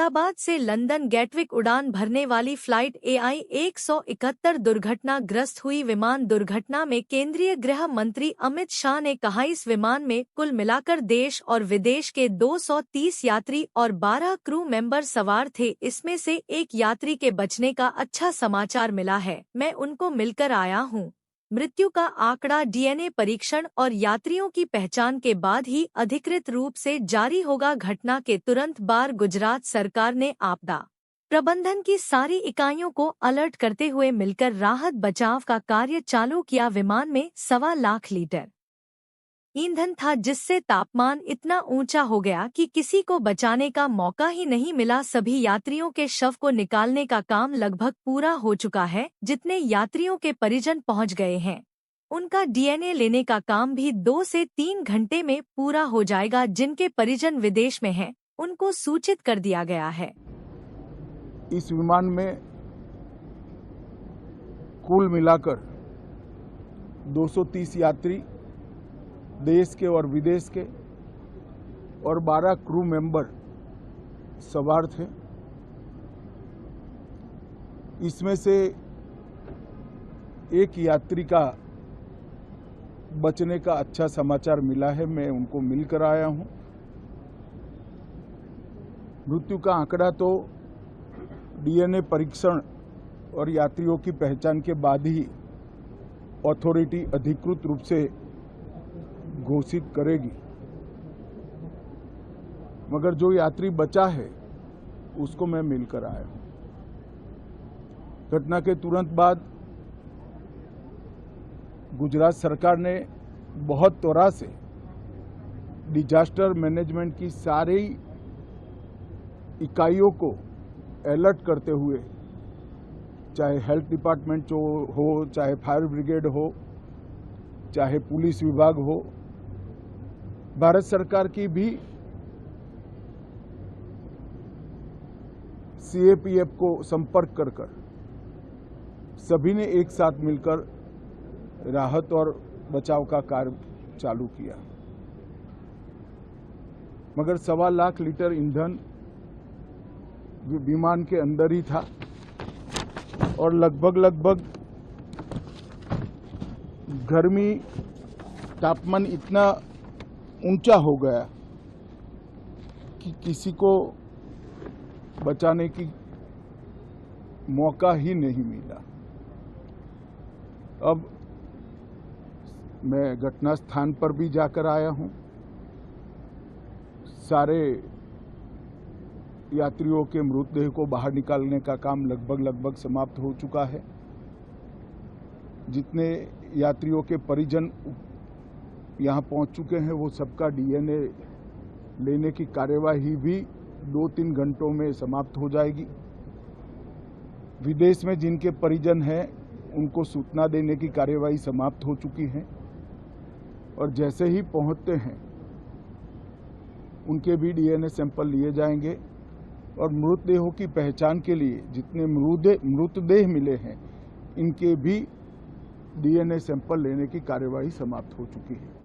अहमदाबाद से London Gatwick उड़ान भरने वाली फ्लाइट AI 171 दुर्घटनाग्रस्त हुई। विमान दुर्घटना में केंद्रीय गृह मंत्री अमित शाह ने कहा, इस विमान में कुल मिलाकर देश और विदेश के 230 यात्री और 12 क्रू मेंबर सवार थे। इसमें से एक यात्री के बचने का अच्छा समाचार मिला है। मैं उनको मिलकर आया हूँ। मृत्यु का आंकड़ा DNA परीक्षण और यात्रियों की पहचान के बाद ही अधिकृत रूप से जारी होगा। घटना के तुरंत बाद गुजरात सरकार ने आपदा प्रबंधन की सारी इकाइयों को अलर्ट करते हुए मिलकर राहत बचाव का कार्य चालू किया। विमान में 1.25 लाख लीटर ईंधन था, जिससे तापमान इतना ऊंचा हो गया कि किसी को बचाने का मौका ही नहीं मिला। सभी यात्रियों के शव को निकालने का काम लगभग पूरा हो चुका है। जितने यात्रियों के परिजन पहुंच गए हैं, उनका DNA लेने का काम भी 2 से 3 घंटे में पूरा हो जाएगा। जिनके परिजन विदेश में हैं, उनको सूचित कर दिया गया है। इस विमान में कुल मिलाकर 230 यात्री देश के और विदेश के और 12 क्रू मेंबर सवार थे। इसमें से एक यात्री का बचने का अच्छा समाचार मिला है। मैं उनको मिलकर आया हूं। मृत्यु का आंकड़ा तो DNA परीक्षण और यात्रियों की पहचान के बाद ही अथॉरिटी अधिकृत रूप से घोषित करेगी, मगर जो यात्री बचा है उसको मैं मिलकर आया हूं। घटना के तुरंत बाद गुजरात सरकार ने बहुत त्वरा से डिजास्टर मैनेजमेंट की सारी इकाइयों को अलर्ट करते हुए, चाहे हेल्थ डिपार्टमेंट हो, चाहे फायर ब्रिगेड हो, चाहे पुलिस विभाग हो, भारत सरकार की भी CAPF को संपर्क कर सभी ने एक साथ मिलकर राहत और बचाव का कार्य चालू किया। मगर 1.25 लाख लीटर ईंधन विमान के अंदर ही था और लगभग गर्मी तापमान इतना ऊंचा हो गया कि किसी को बचाने की मौका ही नहीं मिला। अब मैं घटना स्थान पर भी जाकर आया हूं। सारे यात्रियों के मृतदेह को बाहर निकालने का काम लगभग समाप्त हो चुका है। जितने यात्रियों के परिजन यहाँ पहुँच चुके हैं, वो सबका DNA लेने की कार्यवाही भी 2-3 घंटों में समाप्त हो जाएगी। विदेश में जिनके परिजन हैं, उनको सूचना देने की कार्यवाही समाप्त हो चुकी है और जैसे ही पहुँचते हैं उनके भी DNA सैंपल लिए जाएंगे और मृतदेहों की पहचान के लिए जितने मृतदेह मिले हैं, इनके भी DNA सैंपल लेने की कार्यवाही समाप्त हो चुकी है।